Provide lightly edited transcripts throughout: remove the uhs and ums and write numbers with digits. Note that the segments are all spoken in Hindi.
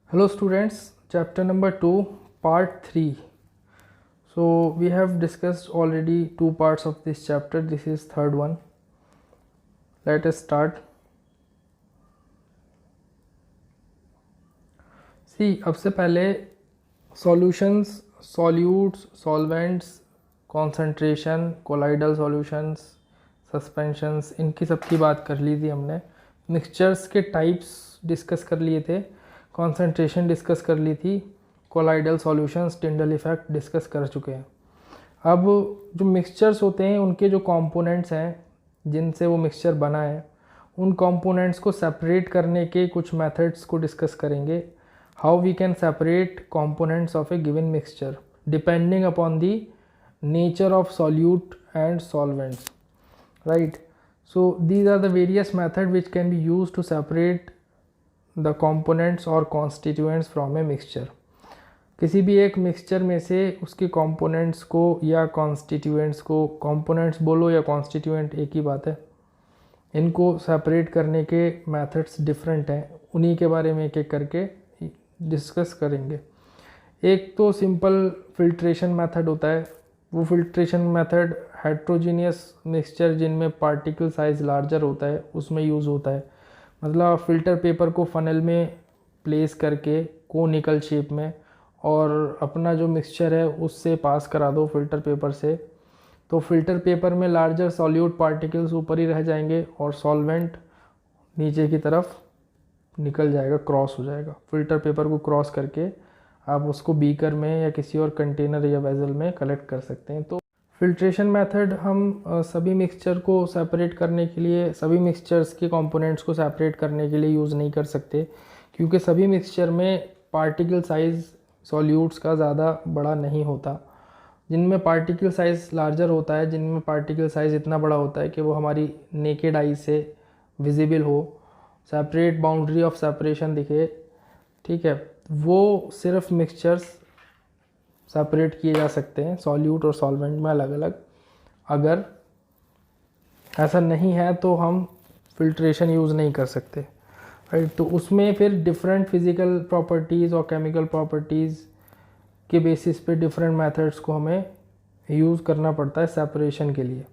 Hello students, chapter number 2, part 3. So we have discussed already two parts of this chapter. This is third one. Let us start. See, अब से पहले solutions, solutes, solvents, concentration, colloidal solutions, suspensions, इनकी सबकी बात कर ली थी हमने. मिक्सचर्स के टाइप्स डिस्कस कर लिए थे, कॉन्सेंट्रेशन डिस्कस कर ली थी, कोलाइडल सॉल्यूशंस, टिंडल इफ़ेक्ट डिस्कस कर चुके हैं. अब जो मिक्सचर्स होते हैं उनके जो कंपोनेंट्स हैं जिनसे वो मिक्सचर बना है, उन कंपोनेंट्स को सेपरेट करने के कुछ मेथड्स को डिस्कस करेंगे. How we can separate components of a given mixture depending upon the nature of solute and solvents, right. So these are the various methods which can be used to separate the components or constituents from a mixture. किसी भी एक मिक्सचर में से उसके कंपोनेंट्स को या कॉन्स्टिट्यूएंट्स को, कंपोनेंट्स बोलो या कॉन्स्टिट्यूएंट एक ही बात है, इनको सेपरेट करने के मेथड्स डिफरेंट हैं. उन्हीं के बारे में एक एक करके डिस्कस करेंगे. एक तो सिंपल फिल्ट्रेशन मेथड होता है. वो फिल्ट्रेशन मेथड हेट्रोजीनियस मिक्सचर जिनमें पार्टिकल साइज़ लार्जर होता है उसमें यूज़ होता है. मतलब फ़िल्टर पेपर को फनल में प्लेस करके कोनिकल शेप में और अपना जो मिक्सचर है उससे पास करा दो फ़िल्टर पेपर से, तो फ़िल्टर पेपर में लार्जर सॉल्यूट पार्टिकल्स ऊपर ही रह जाएंगे और सॉल्वेंट नीचे की तरफ निकल जाएगा, क्रॉस हो जाएगा. फ़िल्टर पेपर को क्रॉस करके आप उसको बीकर में या किसी और कंटेनर या वेसल में कलेक्ट कर सकते हैं. तो फिल्ट्रेशन मेथड हम सभी मिक्सचर को सेपरेट करने के लिए, सभी मिक्सचर्स के कंपोनेंट्स को सेपरेट करने के लिए यूज़ नहीं कर सकते, क्योंकि सभी मिक्सचर में पार्टिकल साइज़ सॉल्यूट्स का ज़्यादा बड़ा नहीं होता. जिनमें पार्टिकल साइज़ लार्जर होता है, जिनमें पार्टिकल साइज़ इतना बड़ा होता है कि वो हमारी नेकेड आई से विजिबल हो, सेपरेट बाउंड्री ऑफ सेपरेशन दिखे, ठीक है, वो सिर्फ मिक्सचर्स सेपरेट किए जा सकते हैं सॉल्यूट और सॉल्वेंट में अलग अलग. अगर ऐसा नहीं है तो हम फिल्ट्रेशन यूज़ नहीं कर सकते, राइट. तो उसमें फिर डिफरेंट फिज़िकल प्रॉपर्टीज़ और केमिकल प्रॉपर्टीज़ के बेसिस पे डिफरेंट मेथड्स को हमें यूज़ करना पड़ता है सेपरेशन के लिए.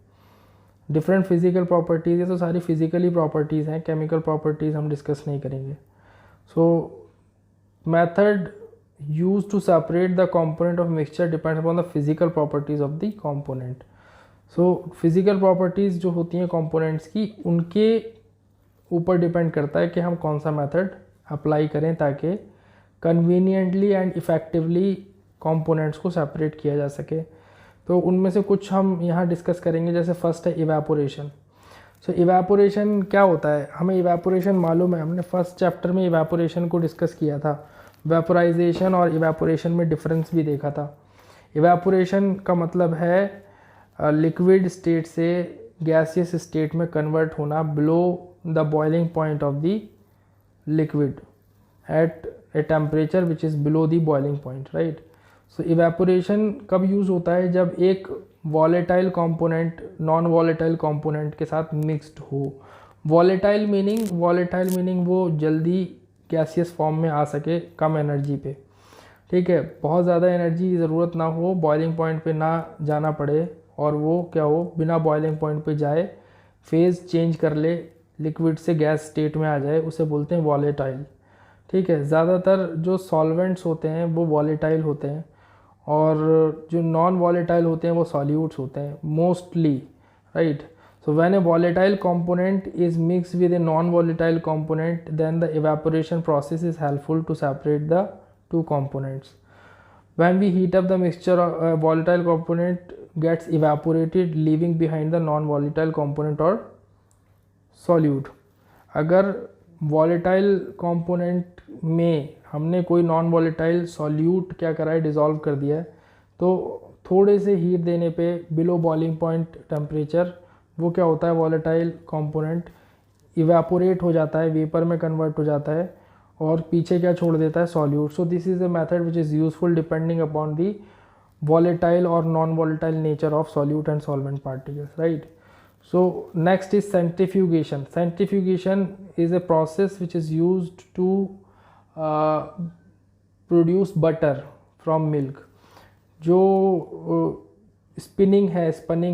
डिफरेंट फिज़िकल प्रॉपर्टीज़ है तो सारी फिज़िकली प्रॉपर्टीज़ हैं, केमिकल प्रॉपर्टीज़ हम डिस्कस नहीं करेंगे. सो method used to separate the component of mixture depends upon the physical properties of the component. So physical properties जो होती हैं components की, उनके ऊपर डिपेंड करता है कि हम कौन सा मेथड अप्लाई करें ताकि कन्वीनियंटली एंड इफ़ेक्टिवली कंपोनेंट्स को सेपरेट किया जा सके. तो उनमें से कुछ हम यहाँ डिस्कस करेंगे. जैसे फर्स्ट है इवेपोरेशन. सो इवेपोरेशन क्या होता है, हमें इवेपोरेशन मालूम है, हमने फर्स्ट चैप्टर में इवेपोरेशन को डिस्कस किया था. वेपोराइजेशन और इवेपोरेशन में डिफरेंस भी देखा था. इवेपोरेशन का मतलब है लिक्विड स्टेट से गैसियस स्टेट में कन्वर्ट होना below the boiling point of the liquid at a temperature which is below the boiling point, right. So evaporation कब यूज़ होता है, जब एक volatile component non volatile component के साथ मिक्स्ड हो. वॉलेटाइल मीनिंग वो जल्दी गैसियस फॉर्म में आ सके कम एनर्जी पे, ठीक है, बहुत ज़्यादा एनर्जी की ज़रूरत ना हो, बॉइलिंग पॉइंट पे ना जाना पड़े और वो क्या हो, बिना बॉइलिंग पॉइंट पे जाए फेज़ चेंज कर ले, लिक्विड से गैस स्टेट में आ जाए, उसे बोलते हैं वॉलेटाइल, ठीक है. ज़्यादातर जो सॉल्वेंट्स होते हैं वो वॉलेटाइल होते हैं और जो नॉन वॉलेटाइल होते हैं वो सॉल्यूट्स होते हैं mostly, right. So when a volatile component is mixed with a non-volatile component, then the evaporation process is helpful to separate the two components. When we heat up the mixture, a volatile component gets evaporated, leaving behind the non-volatile component or solute. अगर volatile component में हमने कोई non-volatile solute क्या करा है, डिज़ोल्व कर दिया है, तो थोड़े से हीट देने पे बिलो बॉइलिंग पॉइंट टेम्परेचर वो क्या होता है, वॉलेटाइल कंपोनेंट इवेपोरेट हो जाता है, वेपर में कन्वर्ट हो जाता है और पीछे क्या छोड़ देता है, solute. So this is a method which is useful depending upon the volatile और non volatile nature of solute and solvent particles, right. So next is centrifugation. Centrifugation is a process which is used to produce butter from milk. जो स्पिनिंग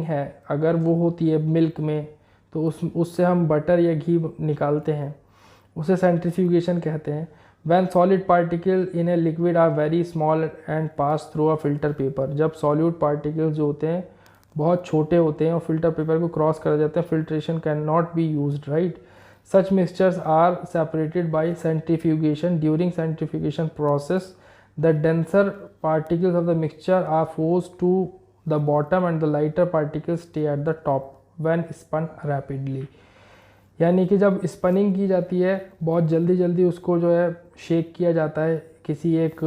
है अगर वो होती है मिल्क में, तो उससे हम बटर या घी निकालते हैं, उसे सेंट्रीफ्यूगेशन कहते हैं। When solid particle in a liquid are very small and pass through a filter paper, जब सॉल्यूट पार्टिकल्स जो होते हैं बहुत छोटे होते हैं और फिल्टर पेपर को क्रॉस कर जाते हैं, filtration can not be used, right. Such mixtures are separated by centrifugation. During centrifugation process the denser particles of the mixture are forced to the bottom and the lighter particles stay at the top when spun rapidly। यानी कि जब स्पनिंग की जाती है बहुत जल्दी जल्दी उसको जो है शेक किया जाता है किसी एक,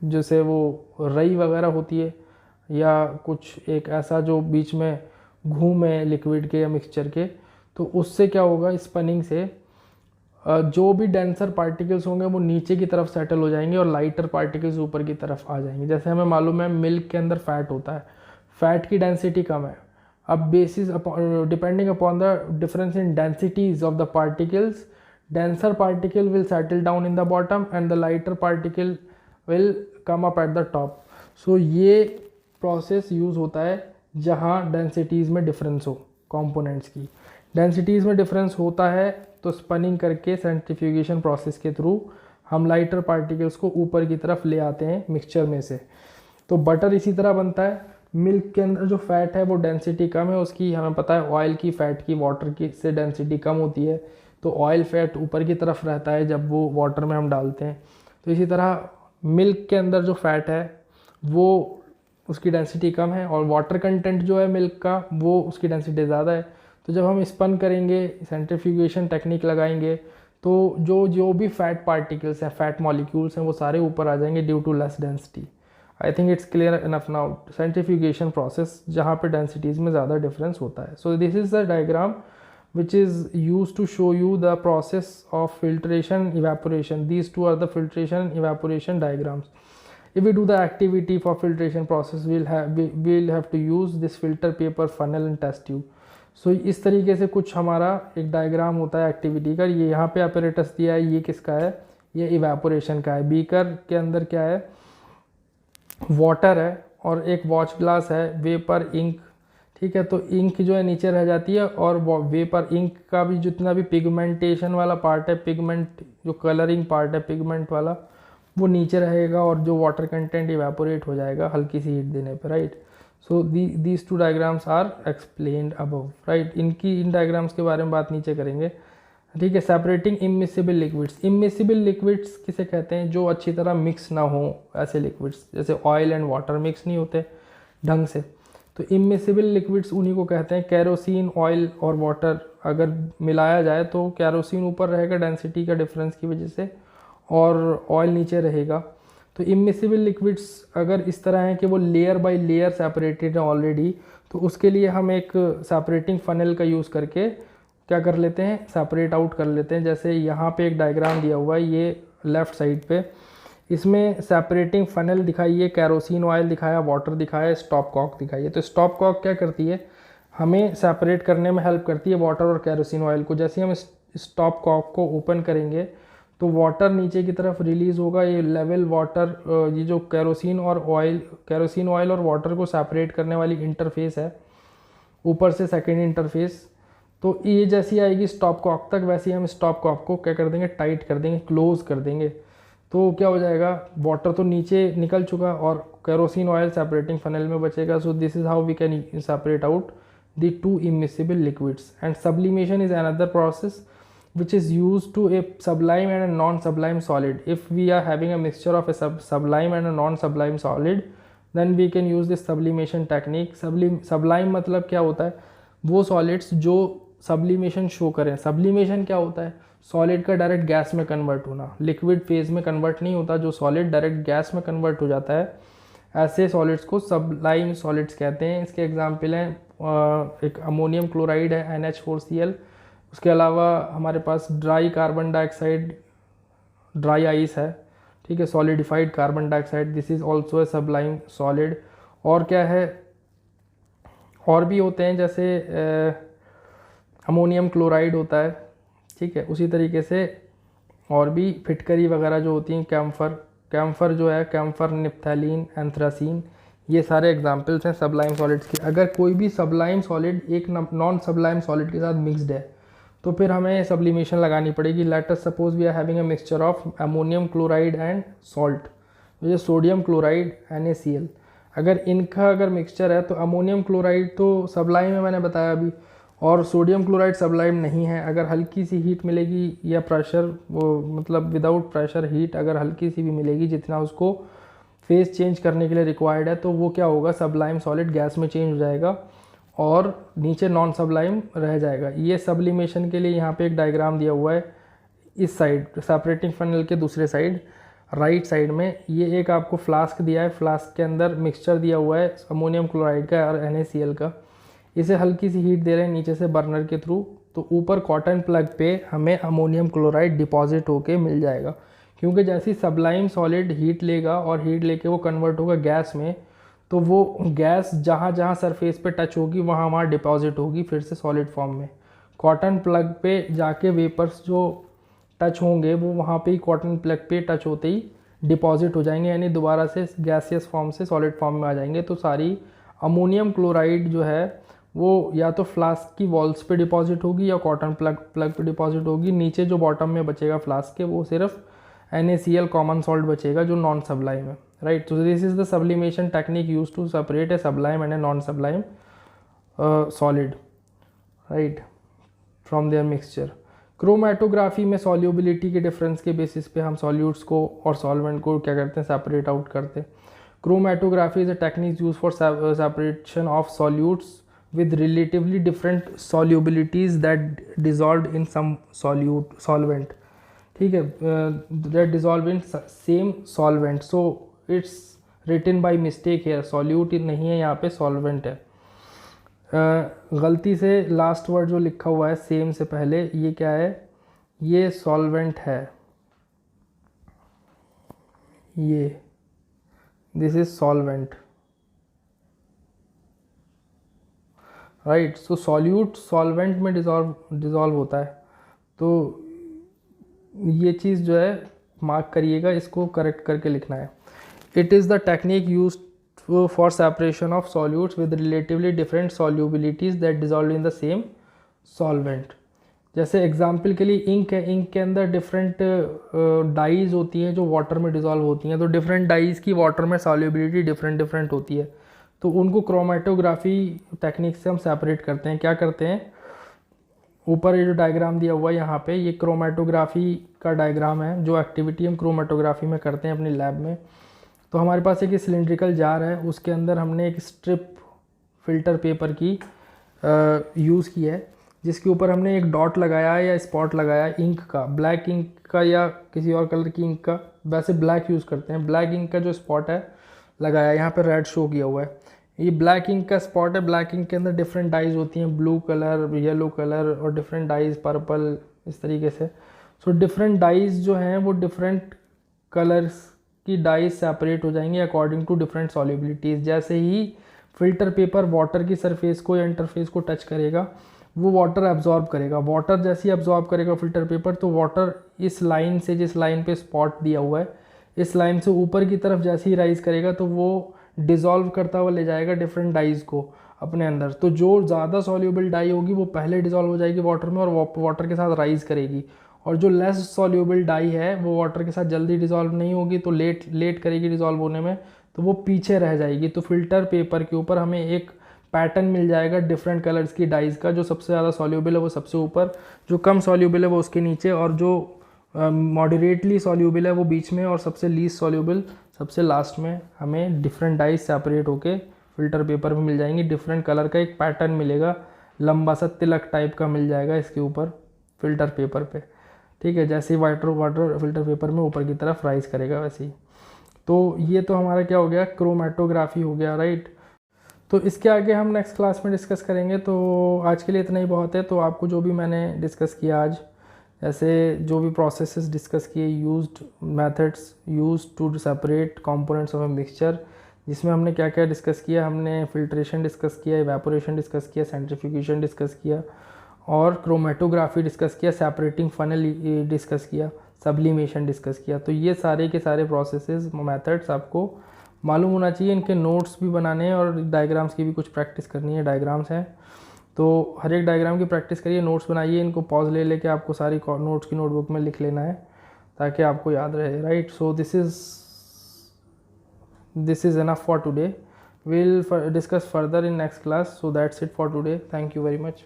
जैसे वो रई वगैरह होती है या कुछ एक ऐसा जो बीच में घूमे लिक्विड के या मिक्सचर के, तो उससे क्या होगा, स्पनिंग से जो भी डेंसर पार्टिकल्स होंगे वो नीचे की तरफ सेटल हो जाएंगे और लाइटर पार्टिकल्स ऊपर की तरफ आ जाएंगे। जैसे हमें मालूम है मिल्क के अंदर फैट होता है, फैट की डेंसिटी कम है। अब basis depending upon the difference in densities of the particles, denser particle will settle down in the bottom and the lighter particle will come up at the top. So ये प्रोसेस यूज़ होता है जहाँ डेंसिटीज़ में डिफरेंस हो, कंपोनेंट्स की डेंसिटीज़ में डिफरेंस होता है, तो स्पनिंग करके सेंट्रीफ्यूगेशन प्रोसेस के थ्रू हम लाइटर पार्टिकल्स को ऊपर की तरफ ले आते हैं मिक्सचर में से। तो बटर इसी तरह बनता है। मिल्क के अंदर जो फैट है वो डेंसिटी कम है उसकी, हमें पता है ऑयल की फैट की वाटर की से डेंसिटी कम होती है, तो ऑयल फैट ऊपर की तरफ रहता है जब वो वाटर में हम डालते हैं। तो इसी तरह मिल्क के अंदर जो फैट है वो उसकी डेंसिटी कम है और वाटर कंटेंट जो है मिल्क का वो उसकी डेंसिटी ज़्यादा है। तो जब हम स्पन करेंगे, सेंट्रीफ्यूगेशन टेक्निक लगाएंगे, तो जो भी फैट पार्टिकल्स हैं, फैट मॉलिक्यूल्स हैं, वो सारे ऊपर आ जाएंगे due to less density. I think it's clear enough now. Centrifugation process जहाँ पे डेंसिटीज़ में ज़्यादा डिफरेंस होता है। So this is the diagram which is used to show you the process of filtration evaporation. These two are the filtration evaporation diagrams. If we do the activity for filtration process, we'll have to use this filter paper, funnel and test tube. So इस तरीके से कुछ हमारा एक डायग्राम होता है एक्टिविटी का। ये यहाँ पे apparatus दिया है, ये किसका है, ये इवेपोरेशन का है। बीकर के अंदर क्या है, वाटर है और एक वॉच ग्लास है, वेपर इंक, ठीक है। तो इंक जो है नीचे रह जाती है और वेपर इंक का भी जितना भी पिगमेंटेशन वाला पार्ट है, पिगमेंट जो कलरिंग पार्ट है पिगमेंट वाला, वो नीचे रहेगा और जो वाटर कंटेंट इवेपोरेट हो जाएगा हल्की सी हीट देने पर, right. So these two diagrams are explained above, right. इन डायग्राम्स के बारे में बात नीचे करेंगे, ठीक है। Separating immiscible liquids. Immiscible liquids किसे कहते हैं, जो अच्छी तरह मिक्स ना हो, ऐसे लिक्विड्स जैसे ऑयल एंड वाटर मिक्स नहीं होते ढंग से, तो इमिसिबल लिक्विड्स उन्हीं को कहते हैं। कैरोसिन, ऑयल और वाटर अगर मिलाया जाए तो कैरोसिन ऊपर रहेगा डेंसिटी का डिफरेंस की वजह से और ऑयल नीचे रहेगा। तो इमिसिबल लिक्विड्स अगर इस तरह हैं कि वो लेयर बाय लेयर सेपरेटेड है ऑलरेडी, तो उसके लिए हम एक सेपरेटिंग फनल का यूज़ करके क्या कर लेते हैं, सेपरेट आउट कर लेते हैं। जैसे यहाँ पे एक डायग्राम दिया हुआ है, ये लेफ़्ट साइड पे, इसमें सेपरेटिंग फनल दिखाई है, कैरोसिन ऑयल दिखाया, वाटर दिखाया, स्टॉप कॉक दिखाई है। तो स्टॉप कॉक क्या करती है, हमें सेपरेट करने में हेल्प करती है वाटर और कैरोसिन ऑयल को। जैसे हम स्टॉप कॉक को ओपन करेंगे तो वाटर नीचे की तरफ रिलीज़ होगा, ये लेवल वाटर, ये जो कैरोसिन ऑयल और वाटर को सेपरेट करने वाली इंटरफेस है ऊपर से सेकेंड इंटरफेस, तो ये जैसी आएगी स्टॉप कॉक तक, वैसे ही हम स्टॉप कॉक को क्या कर देंगे, टाइट कर देंगे, क्लोज कर देंगे। तो क्या हो जाएगा, वाटर तो नीचे निकल चुका और कैरोसिन ऑयल सेपरेटिंग फनल में बचेगा। So this is how we can separate out the two immiscible liquids. And sublimation is another process which is used to a sublime and a non-sublime solid. If we are having a mixture of a sublime and a non-sublime solid, then we can use this sublimation technique. Sublime मतलब क्या होता है, वो solids जो sublimation शो करें। sublimation क्या होता है, सॉलिड का डायरेक्ट गैस में कन्वर्ट होना, लिक्विड फेज में कन्वर्ट नहीं होता, जो सॉलिड डायरेक्ट गैस में कन्वर्ट हो जाता है, ऐसे सॉलिड्स को सबलाइम सॉलिड्स कहते हैं। इसके एग्जांपल हैं एक अमोनियम क्लोराइड है NH4Cl, उसके अलावा हमारे पास dry carbon dioxide, dry ice है, ठीक है, solidified carbon dioxide, this is also a sublime solid. और क्या है, और भी होते हैं जैसे अमोनियम क्लोराइड होता है, ठीक है। उसी तरीके से और भी फिटकरी वगैरह जो होती हैं, कैम्फर जो है, कैम्फर, निप्थैलीन, एंथ्रासीन, ये सारे एग्जाम्पल्स हैं सबलाइम सॉलिड्स के। अगर कोई भी सबलाइम सॉलिड एक नॉन सबलाइम सॉलिड के साथ मिक्सड है तो फिर हमें सब्लिमेशन लगानी पड़ेगी। Let us suppose we are having a mixture of ammonium chloride and salt, जो सोडियम क्लोराइड NaCl। अगर इनका अगर मिक्सचर है तो अमोनियम क्लोराइड तो सबलाइम है, मैंने बताया अभी, और सोडियम क्लोराइड सबलाइम नहीं है। अगर हल्की सी हीट मिलेगी या प्रेशर, वो मतलब विदाउट प्रेशर हीट अगर हल्की सी भी मिलेगी जितना उसको फेस चेंज करने के लिए रिक्वायर्ड है, तो वो क्या होगा, सबलाइम सॉलिड गैस में चेंज हो जाएगा और नीचे नॉन सबलाइम रह जाएगा। ये सब्लिमेशन के लिए यहाँ पे एक डायग्राम दिया हुआ है, इस साइड सेपरेटिंग फनल के दूसरे साइड राइट साइड में ये एक आपको फ्लास्क दिया है, फ्लास्क के अंदर मिक्सचर दिया हुआ है अमोनियम क्लोराइड का और NaCl का। इसे हल्की सी हीट दे रहे हैं नीचे से बर्नर के थ्रू, तो ऊपर कॉटन प्लग पे हमें अमोनियम क्लोराइड डिपॉजिट होके मिल जाएगा। क्योंकि जैसे सबलाइम सॉलिड हीट लेगा और हीट लेके वो कन्वर्ट होगा गैस में, तो वो गैस जहाँ जहाँ सरफेस पे टच होगी वहाँ वहाँ डिपॉजिट होगी फिर से सॉलिड फॉर्म में। कॉटन प्लग पे जाके वेपर्स जो टच होंगे वो वहाँ पे ही कॉटन प्लग पे टच होते ही डिपॉजिट हो जाएंगे, यानी दोबारा से गैसियस फॉर्म से सॉलिड फॉर्म में आ जाएंगे। तो सारी अमोनियम क्लोराइड जो है वो या तो फ्लास्क की वॉल्स पे डिपॉजिट होगी या कॉटन प्लग पे डिपॉजिट होगी। नीचे जो बॉटम में बचेगा फ्लास्क के वो सिर्फ NaCl कॉमन सॉल्ट बचेगा जो नॉन सबलाइम है, राइट। तो this is the sublimation technique use to separate a sublime and a non sublime solid, right, from their mixture. Chromatography में सॉल्युबिलिटी के डिफरेंस के बेसिस पे हम सॉल्यूट्स को और सॉल्वेंट को क्या करते हैं, सेपरेट आउट करते हैं। Chromatography is a technique use for separation of solutes with relatively different solubilities that dissolved in some solvent, ठीक है, that dissolve in same solvent, so it's written by mistake here, solute नहीं है यहाँ पे solvent है। गलती से लास्ट वर्ड जो लिखा हुआ है सेम से पहले, ये क्या है, ये solvent है, ये this is solvent, right. So solute solvent में डिज़ोल्व होता है, तो ये चीज़ जो है मार्क करिएगा, इसको करेक्ट करके लिखना है। It is the technique use for separation of solutes with relatively different solubilities that dissolve in the same solvent. जैसे एग्जाम्पल के लिए इंक है, इंक के अंदर डिफरेंट डाइज होती हैं जो वाटर में डिज़ोल्व होती हैं, तो डिफरेंट डाइज की वाटर में सॉल्युबिलिटी डिफरेंट होती है, तो उनको क्रोमेटोग्राफी टेक्निक से हम सेपरेट करते हैं। क्या करते हैं, ऊपर ये जो डायग्राम दिया हुआ है यहाँ पे, ये क्रोमेटोग्राफी का डायग्राम है, जो एक्टिविटी हम क्रोमेटोग्राफी में करते हैं अपनी लैब में। तो हमारे पास एक सिलिंड्रिकल जार है, उसके अंदर हमने एक स्ट्रिप फिल्टर पेपर की यूज़ की है, जिसके ऊपर हमने एक डॉट लगाया है या स्पॉट लगाया है इंक का, ब्लैक इंक का या किसी और कलर की इंक का, वैसे ब्लैक यूज़ करते हैं। ब्लैक इंक का जो स्पॉट है लगाया, यहाँ पे रेड शो किया हुआ है, ये ब्लैक इंक का स्पॉट है। ब्लैक इंक के अंदर डिफरेंट डाइज होती हैं, ब्लू कलर, येलो कलर और डिफरेंट डाइज, पर्पल, इस तरीके से। सो डिफरेंट डाइज जो हैं वो डिफरेंट कलर्स की डाइज सेपरेट हो जाएंगे अकॉर्डिंग टू डिफरेंट सॉल्युबिलिटीज़। जैसे ही फिल्टर पेपर वाटर की सरफेस को या इंटरफेस को टच करेगा, वो वाटर एब्जॉर्ब करेगा। वाटर जैसे ही एब्जॉर्ब करेगा फिल्टर पेपर, तो वाटर इस लाइन से, जिस लाइन पे स्पॉट दिया हुआ है, इस लाइन से ऊपर की तरफ जैसे ही राइज करेगा तो वो डिज़ोल्व करता हुआ ले जाएगा डिफरेंट डाइज को अपने अंदर। तो जो ज़्यादा सॉल्यूबल डाई होगी वो पहले डिज़ोल्व हो जाएगी वाटर में और वाटर के साथ राइज करेगी, और जो लेस सॉल्यूबल डाई है वो वाटर के साथ जल्दी डिज़ोल्व नहीं होगी, तो लेट करेगी डिज़ोल्व होने में, तो वो पीछे रह जाएगी। तो फिल्टर पेपर के ऊपर हमें एक पैटर्न मिल जाएगा डिफरेंट कलर्स की डाइज का, जो सबसे ज़्यादा सॉल्यूबल है वो सबसे ऊपर, जो कम सॉल्यूबल है वो उसके नीचे, और जो मॉडरेटली सॉल्यूबल है वो बीच में, और सबसे लीस्ट सॉल्यूबल सबसे लास्ट में। हमें डिफरेंट डाइज सेपरेट होके फिल्टर पेपर में मिल जाएंगी, डिफरेंट कलर का एक पैटर्न मिलेगा, लंबा सा तिलक टाइप का मिल जाएगा इसके ऊपर फिल्टर पेपर पे, ठीक है। जैसे ही वाटर फिल्टर पेपर में ऊपर की तरफ राइज करेगा वैसे ही। तो ये तो हमारा क्या हो गया, क्रोमेटोग्राफी हो गया, राइट। तो इसके आगे हम नेक्स्ट क्लास में डिस्कस करेंगे, तो आज के लिए इतना ही बहुत है। तो आपको जो भी मैंने डिस्कस किया आज, ऐसे जो भी प्रोसेसेस डिस्कस किए, used methods use to separate components of a mixture, जिसमें हमने क्या क्या डिस्कस किया, हमने फिल्ट्रेशन डिस्कस किया, इवेपोरेशन डिस्कस किया, सेंट्रीफ्यूगेशन डिस्कस किया, और क्रोमेटोग्राफी डिस्कस किया, सेपरेटिंग फनल डिस्कस किया। सब्लिमेशन डिस्कस किया। तो ये सारे के सारे प्रोसेसेस मेथड्स आपको मालूम होना चाहिए। इनके नोट्स भी बनाने हैं और डायग्राम्स की भी कुछ प्रैक्टिस करनी है। डायग्राम्स हैं तो हर एक डायग्राम की प्रैक्टिस करिए, नोट्स बनाइए, इनको पॉज ले लेके आपको सारी नोट्स की नोटबुक में लिख लेना है ताकि आपको याद रहे, right. So this is enough for today. We'll discuss further in next class. So that's it for today. Thank you very much.